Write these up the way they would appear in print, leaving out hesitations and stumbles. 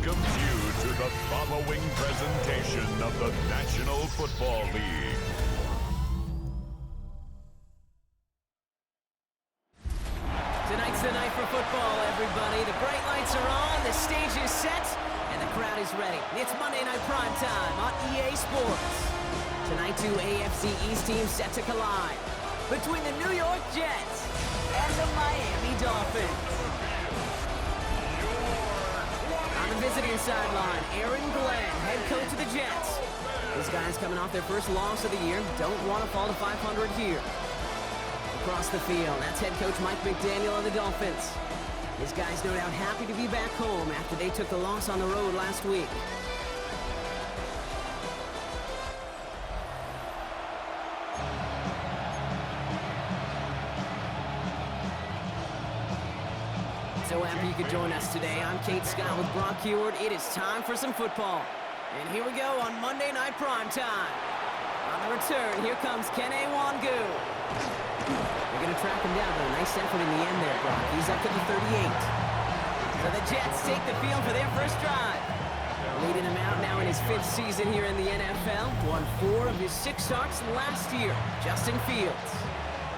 welcomes you to the following presentation of the National Football League. Tonight's the night for football, everybody. The bright lights are on, the stage is set, and the crowd is ready. It's Monday Night Prime Time on EA Sports. Tonight, two AFC East teams set to collide between the New York Jets and the Miami Dolphins. On the visiting sideline, Aaron Glenn, head coach of the Jets. These guys coming off their first loss of the year, don't want to fall to 500 here. Across the field, that's head coach Mike McDaniel of the Dolphins. His guys no doubt happy to be back home after they took the loss on the road last week. So happy you could join us today. I'm Kate Scott with Brock Heward. It is time for some football. And here we go on Monday Night Prime Time. On the return, here comes Kene Wangu. They're going to track him down, but a nice effort in the end there, Brock. He's up to the 38. So the Jets take the field for their first drive. Leading him out now in his 5th season here in the NFL. Won 4 of his 6 starts last year. Justin Fields.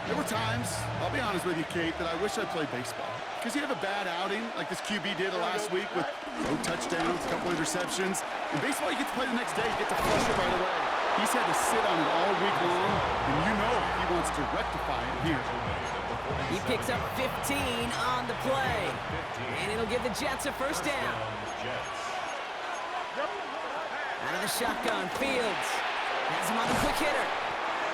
There were times, I'll be honest with you, Kate, that I wish I played baseball. Because you have a bad outing, like this QB did last week with no touchdowns, a couple interceptions. In baseball, you get to play the next day. You get to flush it right away. He's had to sit on it all week long, and you know he wants to rectify it here. He picks up 15 on the play, and it'll give the Jets a first down. Out of the shotgun, Fields has him on the quick hitter,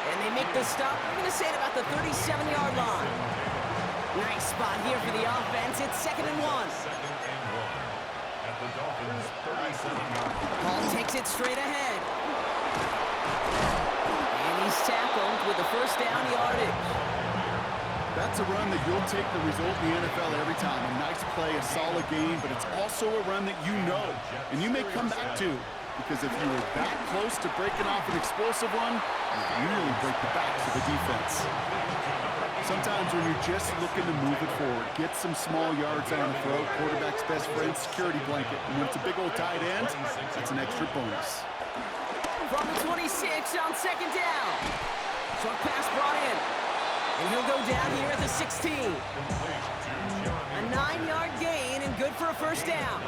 and they make the stop. I'm going to say it about the 37-yard line. Nice spot here for the offense. It's 2nd and 1. At the Dolphins' 37-yard line. Ball takes it straight ahead. And he's tackled with the first down yardage. That's a run that you'll take the result in the NFL every time. A nice play, a solid game, but it's also a run that you know, and you may come back to. Because if you were that close to breaking off an explosive one, you really break the backs of the defense. Sometimes when you're just looking to move it forward, get some small yards on the throw, quarterback's best friend, security blanket. And when it's a big old tight end, that's an extra bonus. From the 26 on 2nd down. Short pass brought in. And he'll go down here at the 16. A 9-yard gain and good for a first down.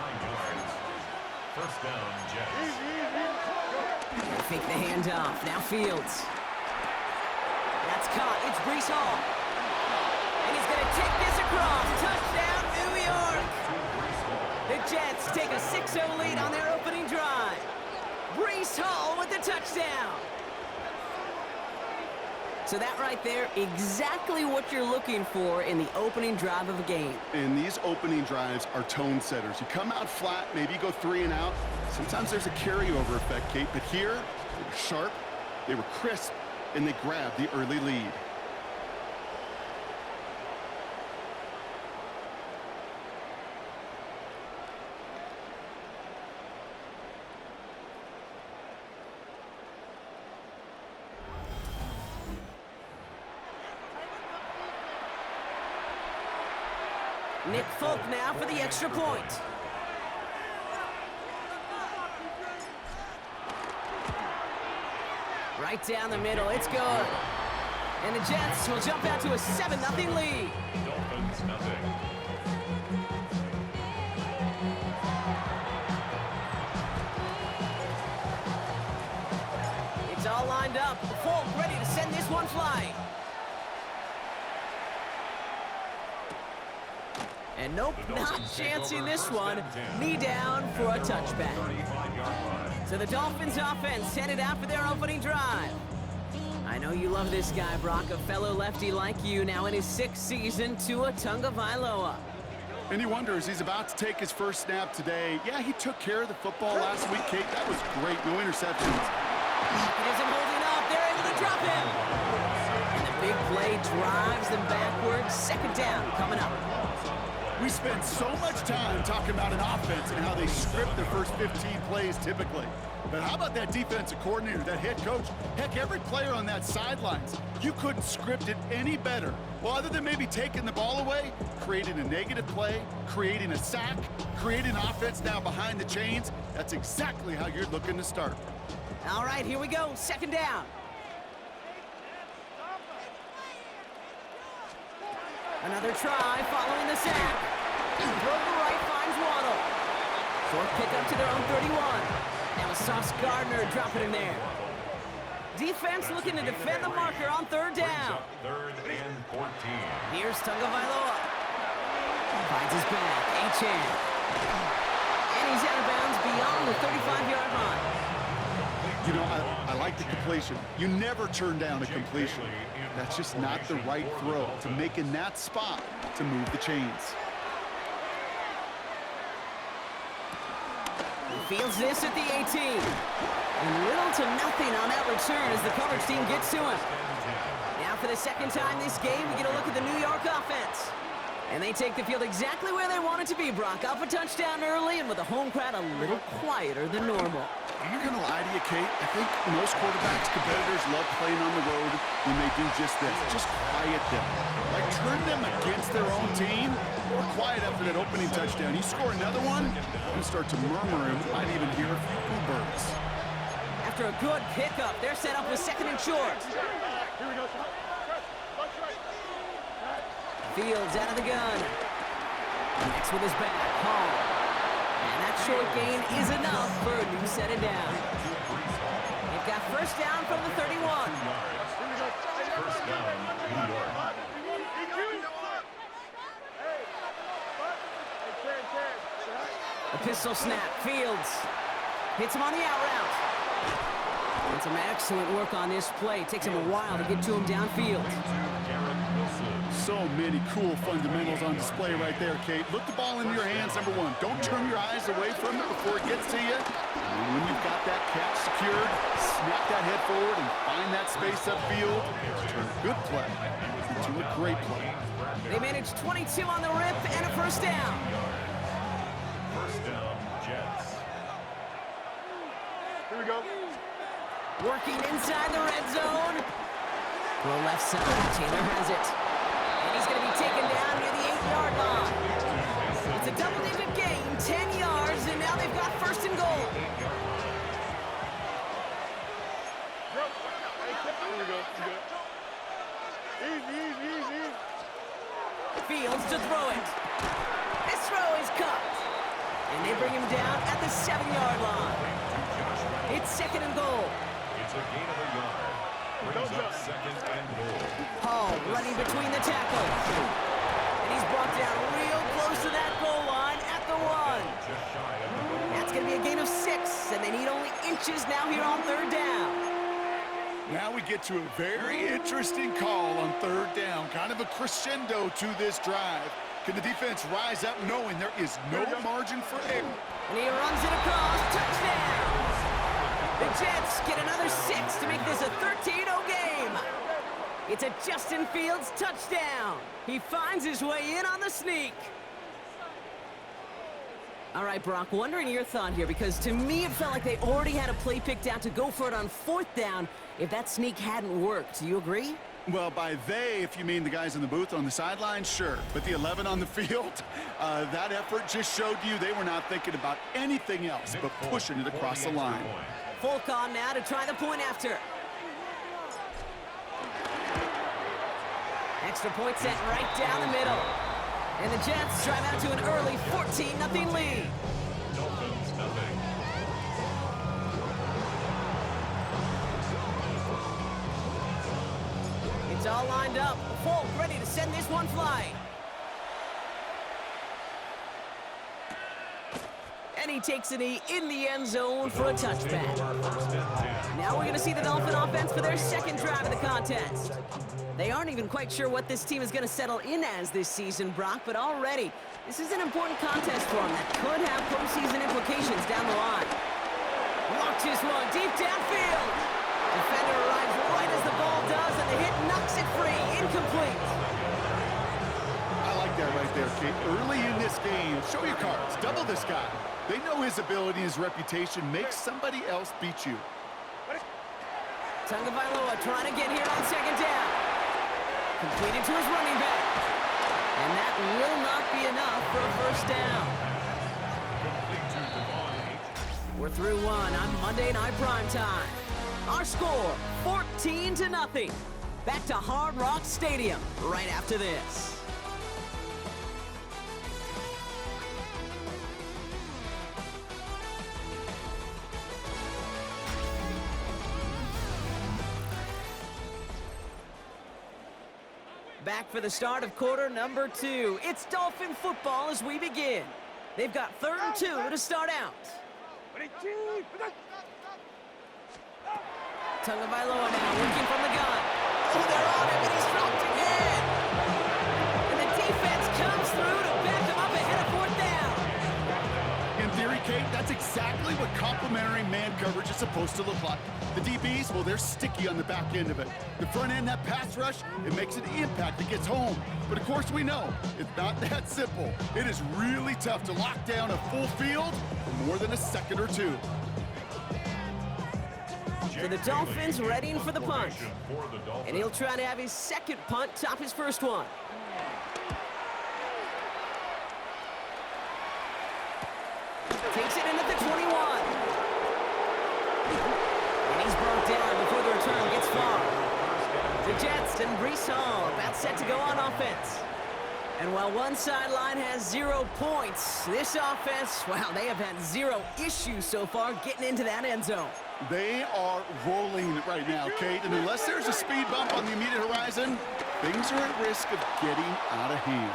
First down, Jets. They fake the handoff. Now Fields. That's caught. It's Breece Hall. And he's going to take this across. Touchdown, New York. The Jets take a 6-0 lead on their opening drive. Breece Hall with the touchdown. So that right there, exactly what you're looking for in the opening drive of a game. And these opening drives are tone setters. You come out flat, maybe you go 3 and out. Sometimes there's a carryover effect, Kate, but here, they were sharp, they were crisp, and they grabbed the early lead. Nick Folk now for the extra point. Right down the middle, it's good. And the Jets will jump out to a 7-0 lead. Dolphins, nothing. It's all lined up. Folk ready to send this one flying. And nope, not chancing this one. Knee down for a touchback. So the Dolphins offense headed out for their opening drive. I know you love this guy, Brock, a fellow lefty like you, now in his 6th season, Tua Tagovailoa. And he wonders, he's about to take his first snap today. Yeah, he took care of the football last week, Kate. That was great. No interceptions. He isn't holding up. They're able to drop him. And the big play drives them backwards. 2nd down coming up. We spend so much time talking about an offense and how they script their first 15 plays typically. But how about that defensive coordinator, that head coach? Heck, every player on that sidelines, you couldn't script it any better. Well, other than maybe taking the ball away, creating a negative play, creating a sack, creating offense now behind the chains, that's exactly how you're looking to start. All right, here we go. Second down. Another try following the sack. Throw to the right finds Waddle. Short pickup to their own 31. Now a Sauce Gardner dropping him there. Defense looking to defend the marker on third down. Third and 14. Here's Tagovailoa. Finds his back. Achan. And he's out of bounds beyond the 35-yard line. You know, I like the completion. You never turn down a completion. That's just not the right throw to make in that spot to move the chains. He fields this at the 18. And little to nothing on that return as the coverage team gets to him. Now for the second time this game, we get a look at the New York offense. And they take the field exactly where they want it to be, Brock. Up a touchdown early and with the home crowd a little quieter than normal. I'm not going to lie to you, Kate. I think most quarterbacks, competitors love playing on the road when they do just this. Just quiet them. Like turn them against their own team or quiet after that opening touchdown. You score another one, you start to murmur and might even hear a few bluebirds. After a good pickup, they're set up with second and short. Fields out of the gun. Next with his back, Hall. And that short gain is enough for a new set it down. They've got first down from the 31. First down, New York. A pistol snap. Fields hits him on the out route. And some excellent work on this play. Takes him a while to get to him downfield. So many cool fundamentals on display right there, Kate. Look the ball into your hands, number one. Don't turn your eyes away from it before it gets to you. And when you've got that catch secured, snap that head forward and find that space upfield. Turn a good play into a great play. They managed 22 on the rip and a first down. First down, Jets. Here we go. Working inside the red zone. Well, left side, Taylor has it. And he's going to be taken down near the 8-yard line. It's a double-digit gain, 10 yards, and now they've got first and goal. Fields to throw it. This throw is caught. And they bring him down at the 7-yard line. It's second and goal. It's a gain of a yard. Brings up second and goal. Hall running between the tackles. And he's brought down real close to that goal line at the 1. Just shy of the goal. That's going to be a gain of 6, and they need only inches now here on third down. Now we get to a very interesting call on third down. Kind of a crescendo to this drive. Can the defense rise up knowing there is no margin for error? And he runs it across. Touchdown! The Jets get another 6 to make this a 13-0 game. It's a Justin Fields touchdown. He finds his way in on the sneak. All right, Brock, wondering your thought here, because to me it felt like they already had a play picked out to go for it on fourth down if that sneak hadn't worked. Do you agree? Well, by they, if you mean the guys in the booth on the sideline, sure. But the 11 on the field, that effort just showed you they were not thinking about anything else but pushing it across the line. Folk on now to try the point after. Extra point set right down the middle. And the Jets drive out to an early 14-0 lead. Dolphins, nothing. It's all lined up. Folk ready to send this one flying. And he takes a knee in the end zone for a touchback. Now we're going to see the Dolphin offense for their second drive of the contest. They aren't even quite sure what this team is going to settle in as this season, Brock, but already this is an important contest for them that could have postseason implications down the line. Launches one deep downfield. Defender arrives right as the ball does, and the hit knocks it free. Incomplete. I like that right there, Okay, early in this game, show your cards. Double this guy. They know his ability and his reputation makes somebody else beat you. Tagovailoa trying to get here on second down. Completed to his running back. And that will not be enough for a first down. We're through one on Monday Night Primetime. Our score, 14-0. Back to Hard Rock Stadium right after this. Back for the start of quarter number 2. It's Dolphin football as we begin. They've got 3rd and 2 to start out. Tagovailoa now looking from the gun. Oh, they're on him, and he's dropped again. And the defense comes through to back him up ahead of 4th down. In theory, Kate, that's exactly what complementary man coverage is supposed to look like. The DBs, well, they're sticky on the back end of it. The front end, that pass rush, it makes an impact. It gets home. But, of course, we know it's not that simple. It is really tough to lock down a full field for more than a second or two. So the Dolphins readying for the punt. And he'll try to have his second punt top his first one. Takes it in at the 21. And he's brought down before the return gets far. The Jets and Breece Hall about set to go on offense. And while one sideline has 0 points, this offense, well, they have had 0 issues so far getting into that end zone. They are rolling right now, Kate, and unless there's a speed bump on the immediate horizon, things are at risk of getting out of hand.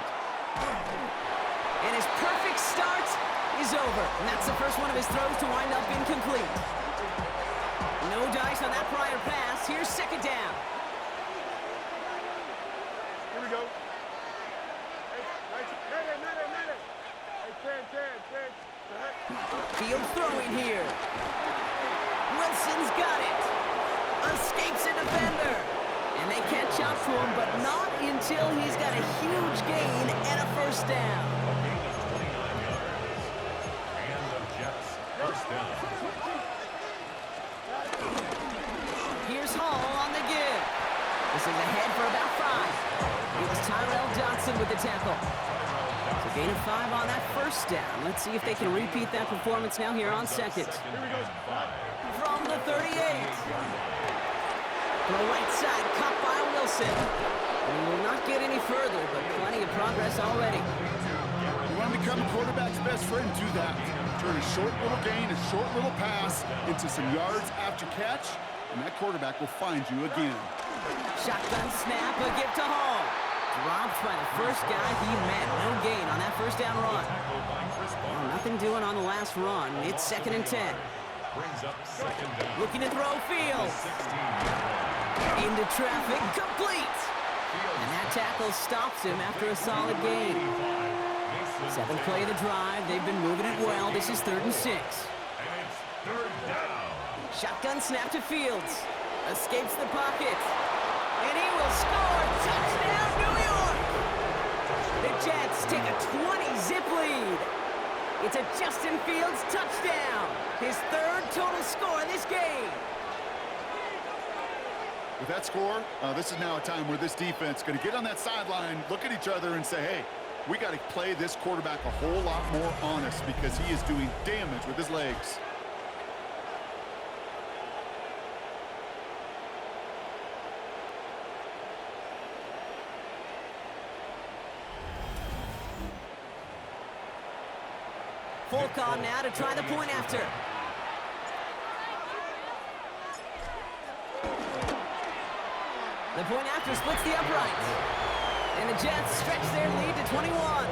And his perfect start is over. And that's the first one of his throws to wind up incomplete. No dice on that prior pass. Here's second down. Here we go. Field throwing here. Wilson's got it. Escapes a defender. And they catch up to him, but not until he's got a huge gain and a first down. And the Jets first down. Here's Hall on the give. This is ahead for about 5. It was Tyrell Johnson with the tackle. So gain of 5 on that first down. Let's see if they can repeat that performance now here on second. From the 38. To the right side, cut by Wilson. And he will not get any further, but plenty of progress already. You want to become a quarterback's best friend, do that. Turn a short little gain, a short little pass into some yards after catch, and that quarterback will find you again. Shotgun snap, a give to Hall. Dropped by the first guy he met. No gain on that first down run. Well, nothing doing on the last run. It's 2nd and 10. Looking to throw Fields. Into traffic, complete. And that tackle stops him after a solid gain. 7th play of the drive. They've been moving it well. This is 3rd and 6. Shotgun snap to Fields. Escapes the pocket. And he will score. Touchdown, New York! The Jets take a 20-zip lead. It's a Justin Fields touchdown. His 3rd total score in this game. With that score, this is now a time where this defense is going to get on that sideline, look at each other, and say, hey, we got to play this quarterback a whole lot more honest because he is doing damage with his legs. Folk on now to try the point after. The point after splits the uprights. And the Jets stretch their lead to 21.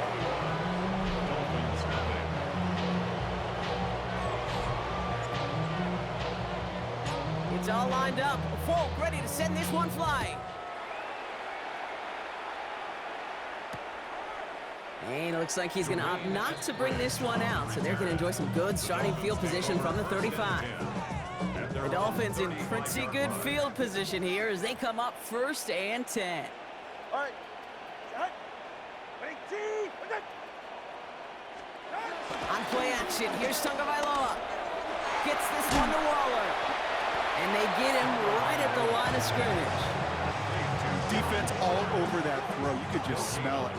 It's all lined up. Folk ready to send this one flying. And it looks like he's going to opt not to bring this one out, so they're going to enjoy some good starting field position from the 35. The Dolphins in pretty good field position here as they come up 1st and 10. All right. On play action, here's Tagovailoa. Gets this one to Waller. And they get him right at the line of scrimmage. Defense all over that throw. You could just smell it.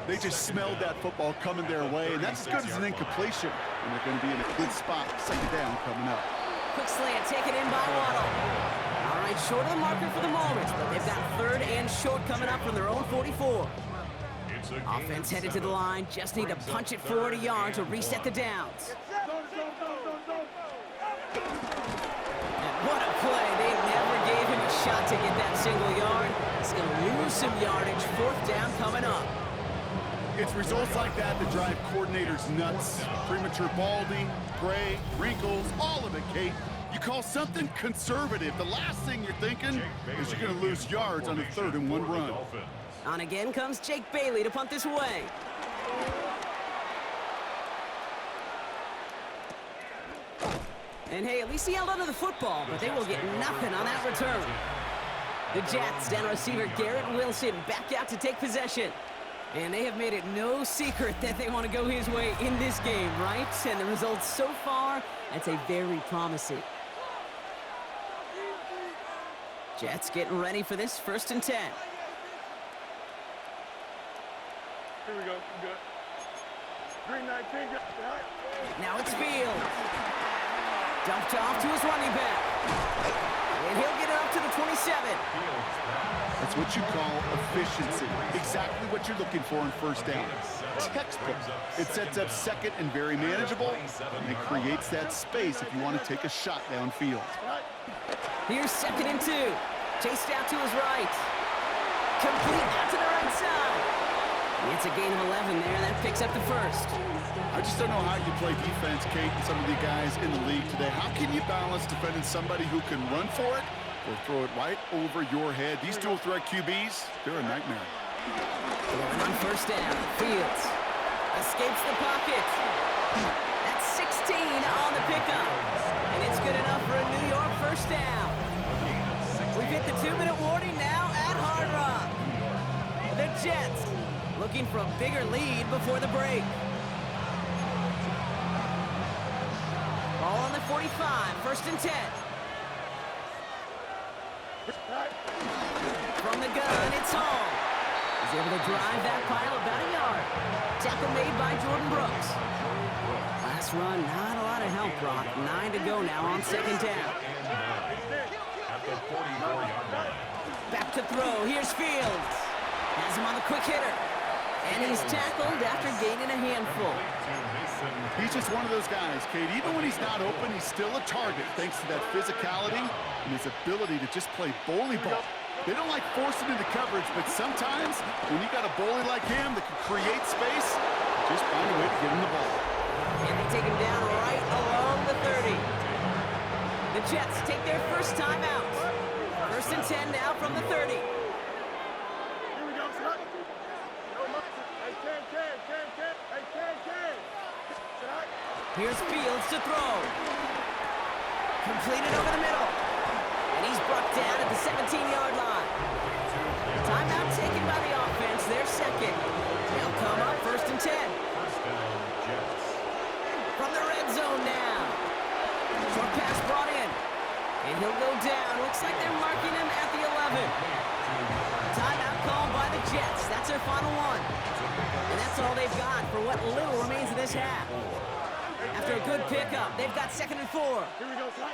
They just smelled that football coming their way, and that's as good as an incompletion. And they're going to be in a good spot. Second down coming up. Quick slant taken in by Waddle. All right, short of the marker for the moment, but they've got third and short coming up from their own 44. Offense headed to the line. Just need to punch it forward a yard to reset the downs. And what a play. They never gave him a shot to get that single yard. He's going to lose some yardage. Fourth down coming up. It's results like that that drive coordinators nuts. Premature balding, gray, wrinkles, all of it, Kate. You call something conservative. The last thing you're thinking is you're going to lose yards on a 3rd and 1 run. On again comes Jake Bailey to punt this away. And hey, at least he held onto the football, but they will get nothing on that return. The Jets, down receiver Garrett Wilson, back out to take possession. And they have made it no secret that they want to go his way in this game, right? And the results so far, I'd say very promising. Jets getting ready for this 1st and 10. Here we go. Good. Green 19. Now it's Fields. Dumped off to his running back. And he'll get it up to the 27. That's what you call efficiency. Exactly what you're looking for in 1st down. Textbook. It sets up 2nd and very manageable, and it creates that space if you want to take a shot downfield. Here's 2nd and 2. Chased out to his right. Complete out to the right side. It's a gain of 11 there. That picks up the 1st. I just don't know how you play defense, Kate, and some of the guys in the league today. How can you balance defending somebody who can run for it or throw it right over your head? These dual threat QBs, they're a nightmare. On 1st down, Fields escapes the pocket. That's 16 on the pickup. And it's good enough for a New York 1st down. We've hit the 2-minute warning now at Hard Rock. The Jets looking for a bigger lead before the break. Ball on the 45, 1st and 10. From the gun, it's Hall. He's able to drive that pile about a yard. Tackle made by Jordan Brooks. Last run, not a lot of help, Brock. 9 to go now on 2nd down. Back to throw, here's Fields. Has him on the quick hitter. And he's tackled after gaining a handful. He's just one of those guys, Kate. Even when he's not open, he's still a target thanks to that physicality and his ability to just play bully ball. They don't like forcing into coverage, but sometimes when you got a bully like him that can create space, just find a way to get him the ball. And they take him down right along the 30. The Jets take their 1st time out. 1st and 10 now from the 30. Here we go, son. Hey, Ken. Here's Fields to throw. Completed over the middle. And he's brought down at the 17-yard line. Timeout taken by the offense. Their 2nd. They'll come up 1st and 10. From the red zone now. Short pass brought in. And he'll go down. Looks like they're marking him at the 11. Timeout called by the Jets. That's their final one. And that's all they've got for what little remains of this half. After a good pickup, they've got 2nd and 4. Here we go, son.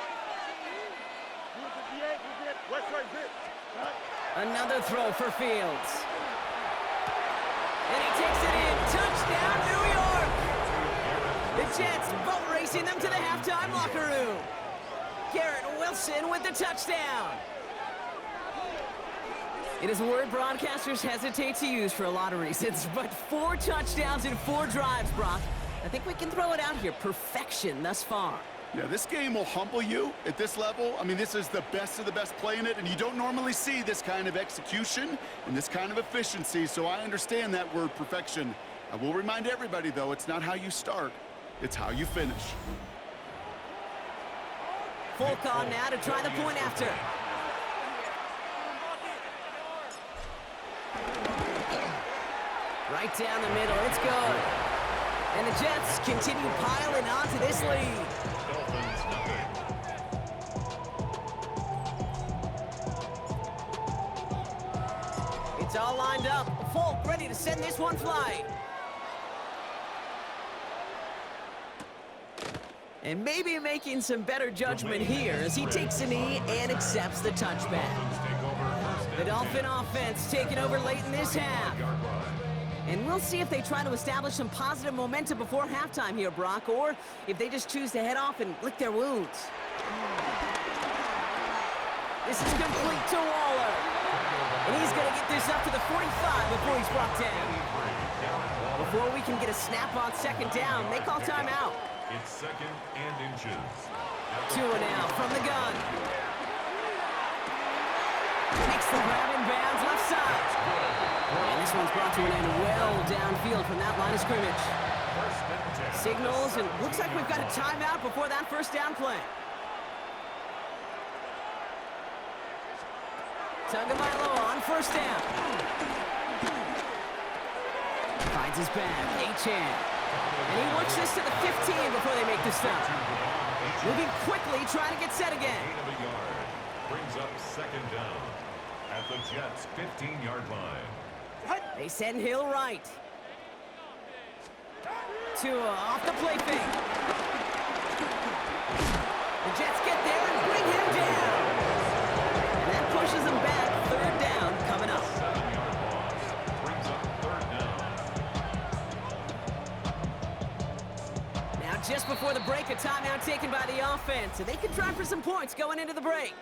West right zip. Another throw for Fields. And he takes it in. Touchdown, New York! The Jets boat racing them to the halftime locker room. Garrett Wilson with the touchdown. It is a word broadcasters hesitate to use for a lot of reasons, but 4 touchdowns in 4 drives, Brock. I think we can throw it out here. Perfection thus far. Yeah, this game will humble you at this level. I mean, this is the best of the best playing it, and you don't normally see this kind of execution and this kind of efficiency, so I understand that word perfection. I will remind everybody, though, it's not how you start, it's how you finish. Folk on now to try the point after. Right down the middle. It's good. And the Jets continue piling onto this lead. Dolphins nothing. It's all lined up. Folk ready to send this one flying. And maybe making some better judgment here as he takes a knee and accepts the touchback. The Dolphin offense taking over late in this half. And we'll see if they try to establish some positive momentum before halftime here, Brock, or if they just choose to head off and lick their wounds. This is complete to Waller. And he's going to get this up to the 45 before he's brought down. Before we can get a snap on second down, they call timeout. It's second and inches. 2 and out from the gun. Makes the grab in bounds left side. And this one's brought to an end well downfield from that line of scrimmage. Signals, and looks like we've got a timeout before that first down play. Tagovailoa on first down. Finds his back, Achane. And he works this to the 15 before they make the stop. Moving quickly, trying to get set again. Brings up second down at the Jets' 15-yard line. They send Hill right. Tua off the play fake. The Jets get there and bring him down. And that pushes them back. Third down coming up. 7-yard loss. Brings up third down. Now just before the break, a timeout taken by the offense. And they can try for some points going into the break.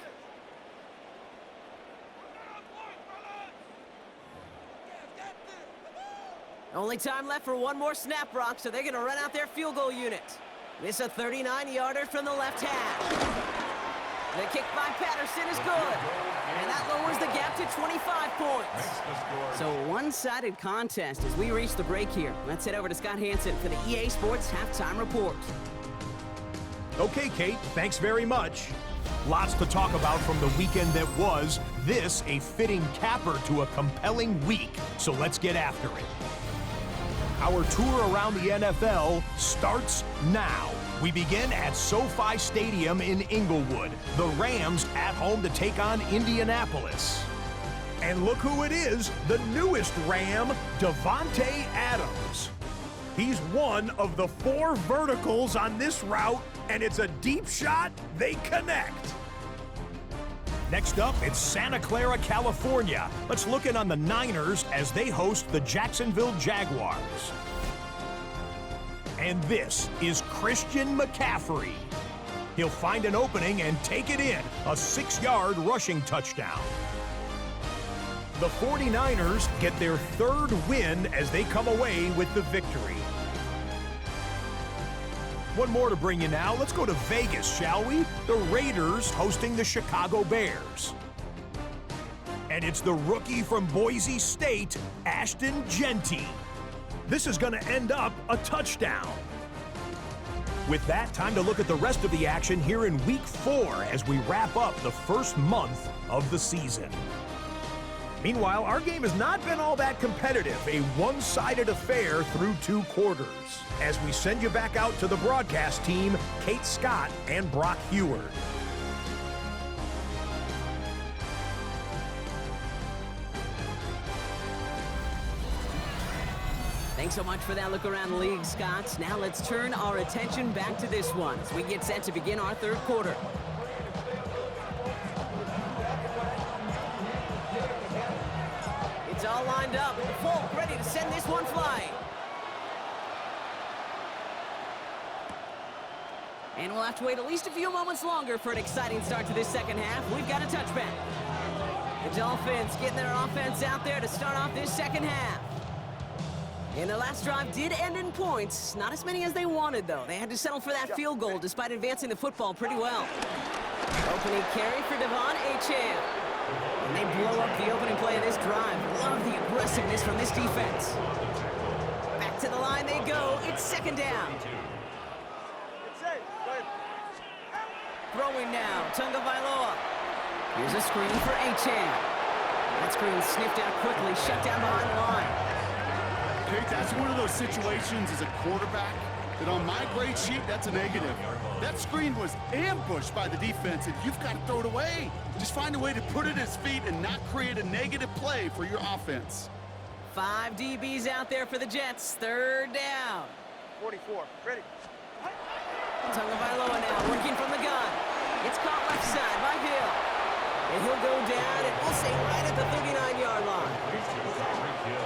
Only time left for one more snap, Brock, so they're going to run out their field goal unit. This a 39-yarder from the left hash. The kick by Patterson is good. And that lowers the gap to 25 points. So one-sided contest as we reach the break here. Let's head over to Scott Hansen for the EA Sports Halftime Report. Okay, Kate, thanks very much. Lots to talk about from the weekend that was. This a fitting capper to a compelling week. So let's get after it. Our tour around the NFL starts now. We begin at SoFi Stadium in Inglewood. The Rams at home to take on Indianapolis. And look who it is, the newest Ram, Davante Adams. He's one of the 4 verticals on this route, and it's a deep shot. They connect. Next up, it's Santa Clara, California. Let's look in on the Niners as they host the Jacksonville Jaguars. And this is Christian McCaffrey. He'll find an opening and take it in, a 6-yard rushing touchdown. The 49ers get their 3rd win as they come away with the victory. One more to bring you now. Let's go to Vegas, shall we? The Raiders hosting the Chicago Bears. And it's the rookie from Boise State, Ashton Genty. This is going to end up a touchdown. With that, time to look at the rest of the action here in Week 4 as we wrap up the first month of the season. Meanwhile, our game has not been all that competitive, a one-sided affair through 2 quarters. As we send you back out to the broadcast team, Kate Scott and Brock Heward. Thanks so much for that look around the league, Scott. Now let's turn our attention back to this one as we get set to begin our 3rd quarter. It's all lined up. Folk ready to send this one flying. And we'll have to wait at least a few moments longer for an exciting start to this second half. We've got a touchback. The Dolphins getting their offense out there to start off this second half. And their last drive did end in points. Not as many as they wanted, though. They had to settle for that field goal despite advancing the football pretty well. Opening carry for Devon Achane. And they blow up the opening play of this drive. Love the aggressiveness from this defense. Back to the line they go. It's second down. Throwing now, Tagovailoa. Here's a screen for Achane. That screen sniffed out quickly, shut down behind the line. Kate, that's one of those situations as a quarterback that on my grade sheet, that's a negative. That screen was ambushed by the defense, and you've got to throw it away. Just find a way to put it at his feet and not create a negative play for your offense. 5 DBs out there for the Jets. 3rd down. 44. Ready. Tagovailoa now working from the gun. It's caught left side by Hill. And he'll go down, and we'll say right at the 39-yard line.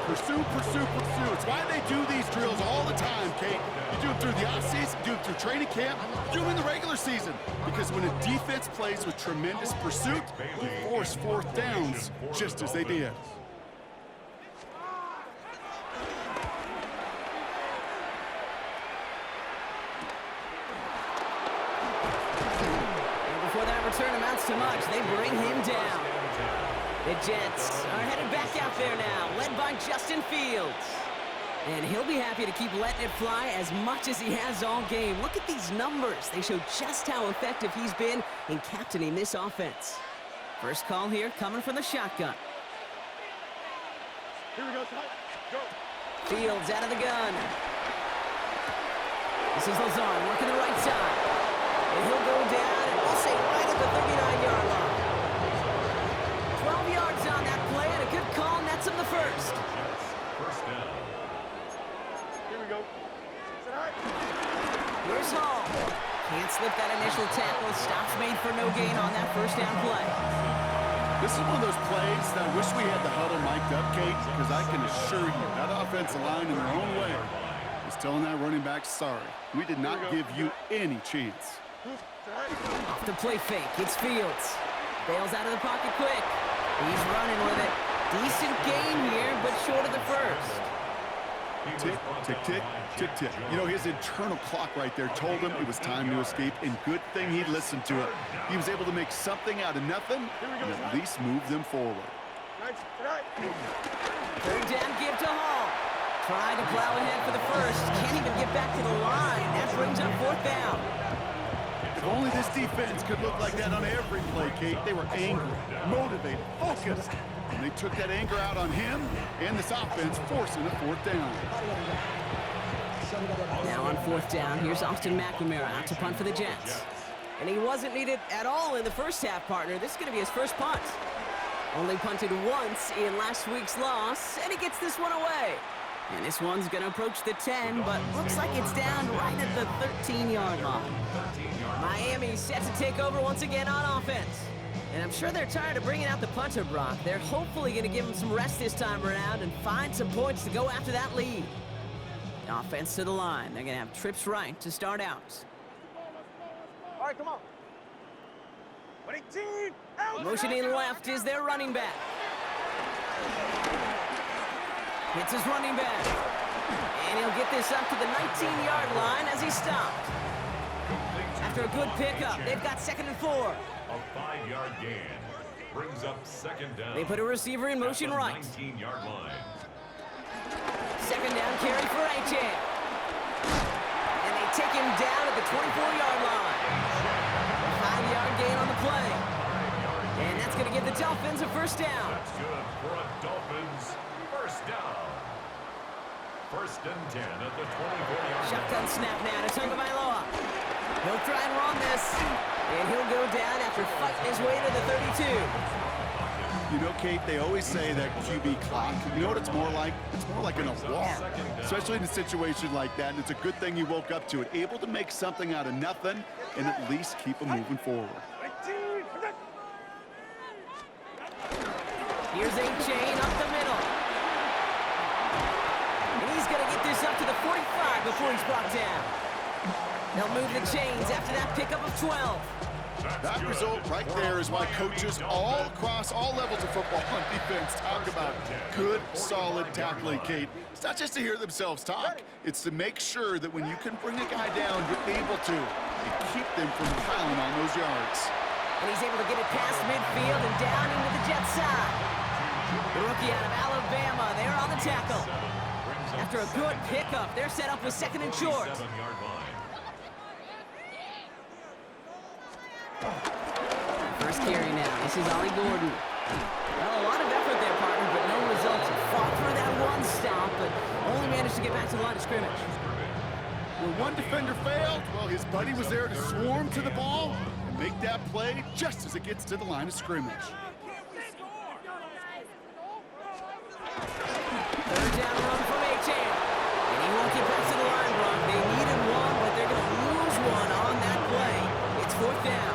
Pursue, pursue, pursue. It's why they do these drills all the time, Kate. You do them through the offseason, you do them through training camp, you do them in the regular season. Because when a defense plays with tremendous pursuit, you force 4th downs just as they did. Return amounts to much. They bring him down. The Jets are headed back out there now, led by Justin Fields. And he'll be happy to keep letting it fly as much as he has all game. Look at these numbers. They show just how effective he's been in captaining this offense. First call here coming from the shotgun. Here we go, son. Go. Fields out of the gun. This is Lazard working the right side. And he'll go down, and we'll say right at the 39-yard line. 12 yards on that play, and a good call nets him the first. First down. Here we go. Sit high. Here's Hall. Can't slip that initial tackle. Stops made for no gain on that first down play. This is one of those plays that I wish we had the huddle mic'd up, Kate, because I can assure you that offensive line in their own way is telling that running back, sorry, we did not give you any chance. Off the play fake, it's Fields. Bails out of the pocket quick. He's running with it. Decent gain here, but short of the first. Tick, tick, tick, tick, tick. You know, his internal clock right there told him it was time to escape, and good thing he listened to it. He was able to make something out of nothing and at least move them forward. Third down give to Hall. Tried to plow ahead for the first. Can't even get back to the line. That brings up 4th down. If only this defense could look like that on every play, Kate. They were angry, motivated, focused. And they took that anger out on him and this offense, forcing a 4th down. Now on 4th down, here's Austin McNamara out to punt for the Jets. And he wasn't needed at all in the first half, partner. This is going to be his first punt. Only punted once in last week's loss, and he gets this one away. And this one's going to approach the 10, but looks like it's down right at the 13-yard line. Miami set to take over once again on offense. And I'm sure they're tired of bringing out the punter, Brock. They're hopefully going to give him some rest this time around and find some points to go after that lead. Offense to the line. They're going to have trips right to start out. All right, come on. 18. Out. Motioning left is their running back. Hits his running back. And he'll get this up to the 19-yard line as he stopped. After a good pickup, they've got 2nd and 4. A 5-yard gain brings up 2nd down. They put a receiver in motion right. 19-yard line. 2nd down carry for A.J. And they take him down at the 24-yard line. A 5-yard gain on the play. And that's going to give the Dolphins a first down. That's good for a Dolphins first down. 1st and 10 at the 24-yard line. Shotgun snap now to Tagovailoa. He'll try and run this. And he'll go down after fighting his way to the 32. You know, Kate, they always say that QB clock. You know what it's more like? It's more like an alarm, especially in a situation like that. And it's a good thing you woke up to it, able to make something out of nothing and at least keep them moving forward. Here's A-Chain up the middle. And he's going to get this up to the 45 before he's brought down. They'll move the chains after that pickup of 12. That result right there is why coaches all across all levels of football on defense talk about good, solid tackling, Kate. It's not just to hear themselves talk. It's to make sure that when you can bring a guy down, you're able to and keep them from piling on those yards. And he's able to get it past midfield and down into the Jets side. The rookie out of Alabama, they're on the tackle. After a good pickup, they're set up with 2nd and short. 7-yard line. First carry now. This is Ollie Gordon. Well, a lot of effort there, partner, but no results. Fought through that one stop, but only the line of scrimmage. Where one defender failed, well, his buddy was there to swarm to the ball and make that play just as it gets to the line of scrimmage. Third down run from H.A. And he won't get back to the line, Brock. They needed one, but they're going to lose one on that play. It's fourth down.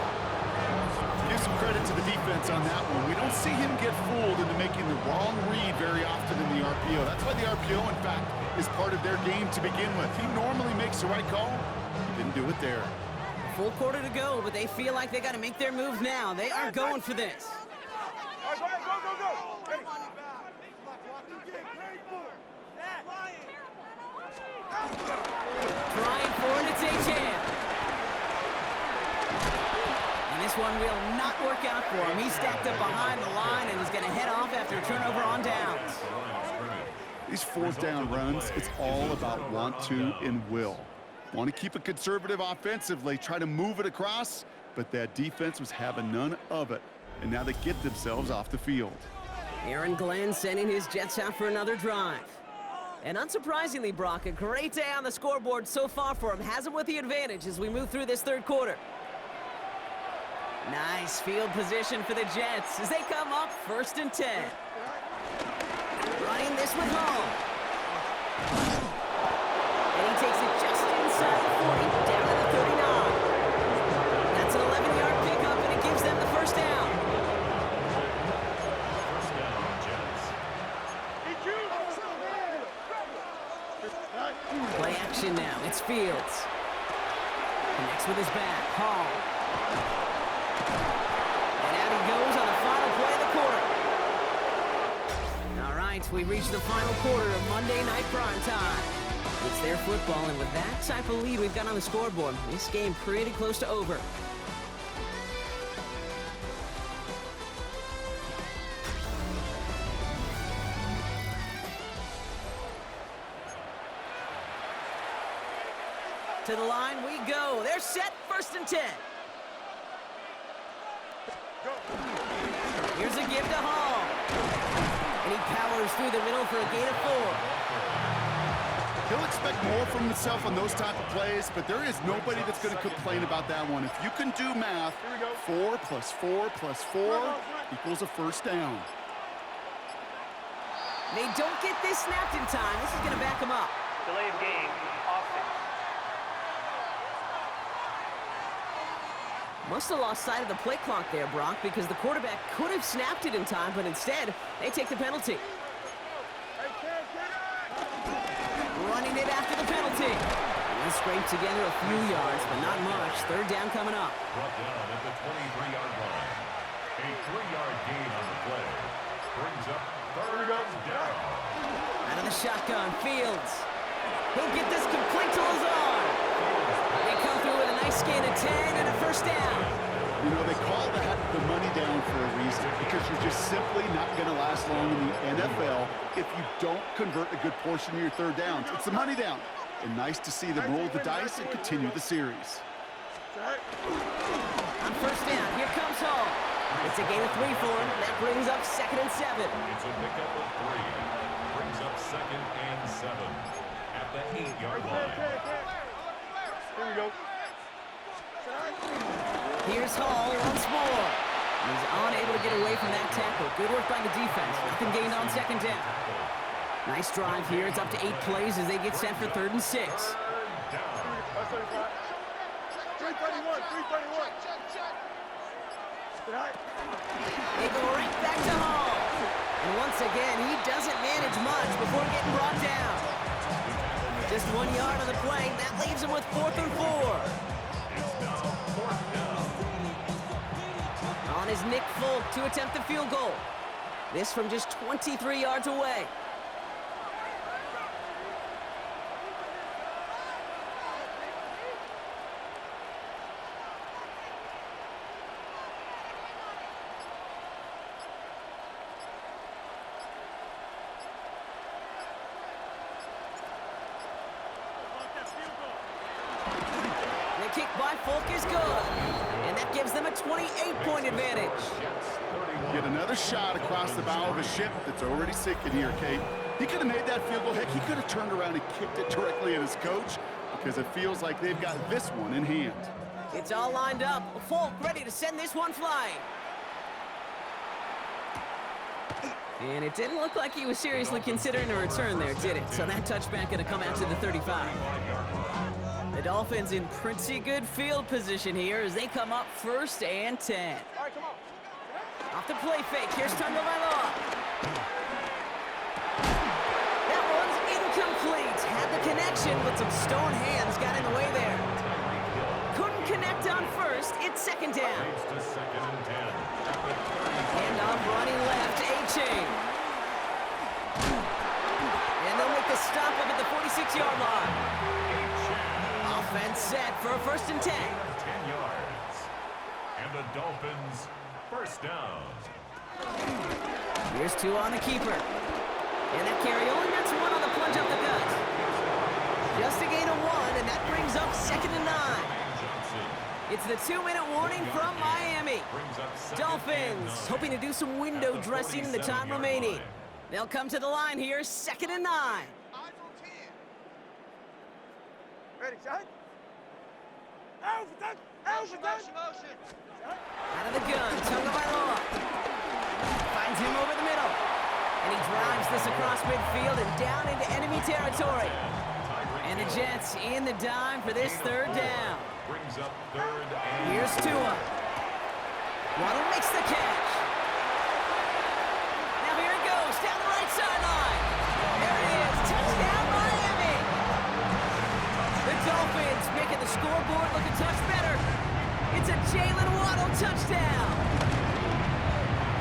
Give some credit to the defense on that one. We don't see him get fooled into making the wrong read very often in the RPO. That's why the RPO, in fact, is part of their game to begin with. He normally makes the right call. He didn't do it there. A full quarter to go, but they feel like they got to make their move now. They are going for this. All right, go. Hey. Trying for it, it's H.A. And this one will not work out for him. He's stacked up behind the line and is going to head off after a turnover on downs. These fourth down runs, it's all about want to and will. Want to keep it conservative offensively, try to move it across, but that defense was having none of it. And now they get themselves off the field. Aaron Glenn sending his Jets out for another drive. And unsurprisingly, Brock, a great day on the scoreboard so far for him. Has him with the advantage as we move through this third quarter. Nice field position for the Jets as they come up 1st and 10. Running this with Hall. And he takes it just inside the 40, down to the 39. That's an 11-yard pickup, and it gives them the first down. Play action now. It's Fields. Connects with his back. Hall. And out he goes on the final play of the quarter. All right, we reach the final quarter of Monday Night Prime Time. It's their football, and with that type of lead we've got on the scoreboard, this game pretty close to over. To the line we go. They're set, 1st and 10. Here's a give to Hall. And he powers through the middle for a gain of 4. He'll expect more from himself on those type of plays, but there is nobody that's going to complain about that one. If you can do math, 4 plus 4 plus 4 equals a first down. They don't get this snapped in time. This is going to back them up. Delay of game, offense. Must have lost sight of the play clock there, Brock, because the quarterback could have snapped it in time, but instead, they take the penalty. Running it after the penalty. And they scrape together a few yards, but not much. Third down coming up. Brought down at the 23-yard line. A 3-yard gain on the play. Brings up third down. Out of the shotgun, Fields. He'll get this complete to Lazard. They come through with a nice gain of 10 and a first down. You know, they call that the money down for a reason, because you're just simply not going to last long in the NFL if you don't convert a good portion of your third downs. It's the money down. And nice to see them roll the dice and continue the series. On first down, here comes Hall. It's a gain of 3 for him. That brings up 2nd and 7. It's a pickup of 3. Brings up 2nd and 7 at the 8-yard line. Here we go. Here's Hall once more. He's unable to get away from that tackle. Good work by the defense. Nothing gained on 2nd down. Nice drive here. It's up to 8 plays as they get set for 3rd and 6. 331. They go right back to Hall. And once again, he doesn't manage much before getting brought down. Just 1 yard on the play. That leaves him with 4th and 4. On is Nick Folk to attempt the field goal. This from just 23 yards away. The kick by Folk is good. And that gives them a 28-point advantage. Get another shot across the bow of a ship that's already sinking here, Kate. He could have made that field goal. Heck, he could have turned around and kicked it directly at his coach because it feels like they've got this one in hand. It's all lined up. Folk ready to send this one flying. And it didn't look like he was seriously considering a return there, did it? So that touchback going to come out to the 35. The Dolphins in pretty good field position here as they come up 1st and 10. All right, come on. Off the play fake. Here's Tagovailoa. That one's incomplete. Had the connection, but some stone hands got in the way there. Couldn't connect on 1st. It's 2nd down. And off running left, A-Chain. And they'll make the stop up at the 46-yard line. Offense set for a 1st and 10. 10 yards. And the Dolphins, 1st down. Here's 2 on the keeper. And that carry only gets 1 on the plunge up the gut. Just a gain of 1, and that brings up 2nd and 9. It's the 2-minute warning from Miami. Dolphins hoping to do some window dressing in the time remaining. They'll come to the line here, 2nd and 9. Ready, shot. Out Out of the gun, Tagovailoa. Finds him over the middle. And he drives this across midfield and down into enemy territory. And the Jets in the dime for this 3rd down. Brings up 3rd and Here's Tua. Waddle makes the catch. Now here it goes, down the right sideline. There it is, touchdown Miami. The Dolphins making the scoreboard look a touch better. It's a Jalen Waddle touchdown.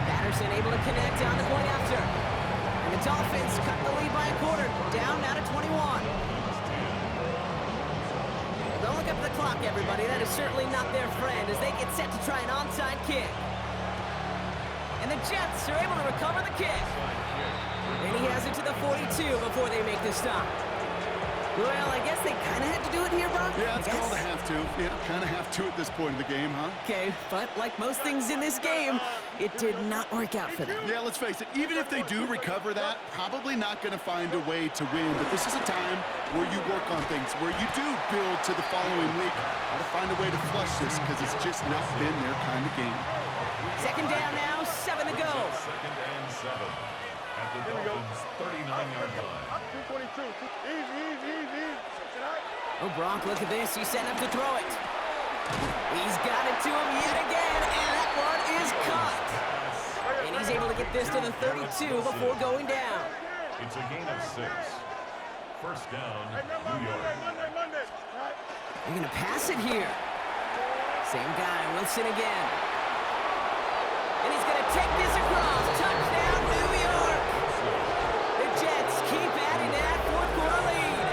Patterson able to connect on the point after. And the Dolphins cut the lead by a quarter, down now to 21. Don't look up the clock, everybody. That is certainly not their friend as they get set to try an onside kick. And the Jets are able to recover the kick. And he has it to the 42 before they make the stop. Well, I guess they kind of had to do it here, Brock. Yeah, it's called a have to. Yeah, kind of have to at this point in the game, huh? Okay, but like most things in this game, it did not work out for them. Yeah, let's face it, even if they do recover that, probably not going to find a way to win. But this is a time where you work on things, where you do build to the following week. How to find a way to flush this because it's just not been their kind of game. 2nd down now, 7 to go. 2nd and 7 at the Dolphins' 39-yard line. 222. Easy. Oh, Brock, look at this. He's setting up to throw it. He's got it to him yet again, and that one is caught. And he's able to get this to the 32 before going down. It's a gain of 6. 1st down, New York. Monday. They're going to pass it here. Same guy, Wilson again. And he's going to take this across. Touchdown, New York. The Jets keep adding to that 4th quarter lead.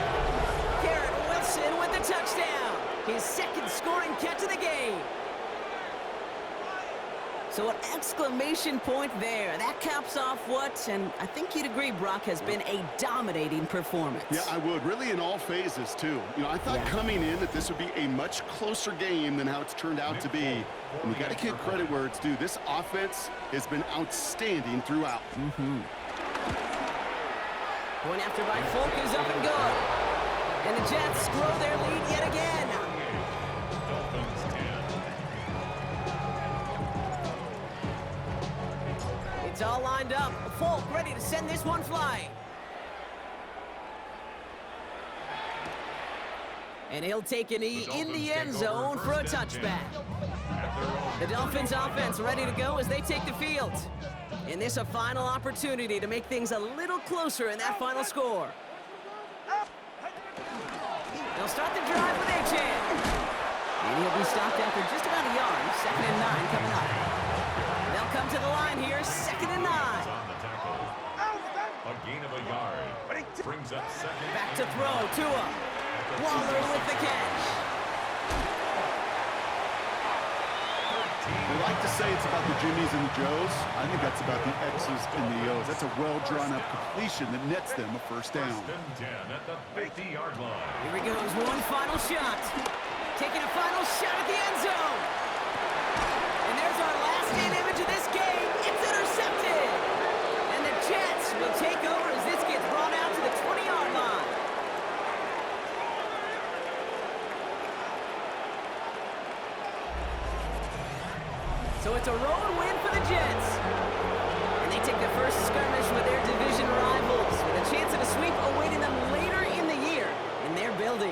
Garrett Wilson with the touchdown. His 2nd scoring catch of the game. So an exclamation point there. That caps off what, and I think you'd agree, Brock, has been a dominating performance. Yeah, I would. Really in all phases, too. You know, I thought coming in that this would be a much closer game than how it's turned out to be. And you got to give credit where it's due. This offense has been outstanding throughout. Point after by Folk is up and good. And the Jets grow their lead yet again. Dolphins 10. It's all lined up. Folk ready to send this one flying. And he'll take a knee in the end zone for a touchback. The Dolphins offense ready to go as they take the field. And this a final opportunity to make things a little closer in that final score. They'll start the drive with A-Chan. And he'll be stopped after just about a yard. 2nd and 9 coming up. They'll come to the line here, 2nd and 9. A gain of a yard. Brings up 2nd. Back to throw, Tua. Waller with the catch. They like to say it's about the Jimmies and the Joes. I think that's about the X's and the O's. That's a well-drawn-up completion that nets them a 1st down. 1st and 10 at the 50-yard line. Here he goes, one final shot. Taking a final shot at the end zone. And there's our last-in image of this game. It's intercepted. And the Jets will take over as this gets brought So it's a road win for the Jets. And they take their first skirmish with their division rivals, with a chance at a sweep awaiting them later in the year in their building.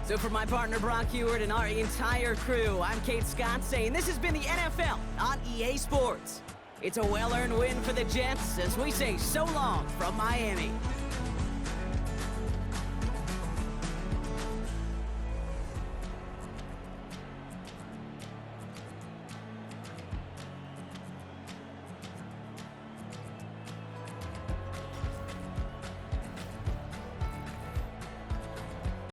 So for my partner Brock Heward and our entire crew, I'm Kate Scott saying this has been the NFL on EA Sports. It's a well-earned win for the Jets as we say so long from Miami.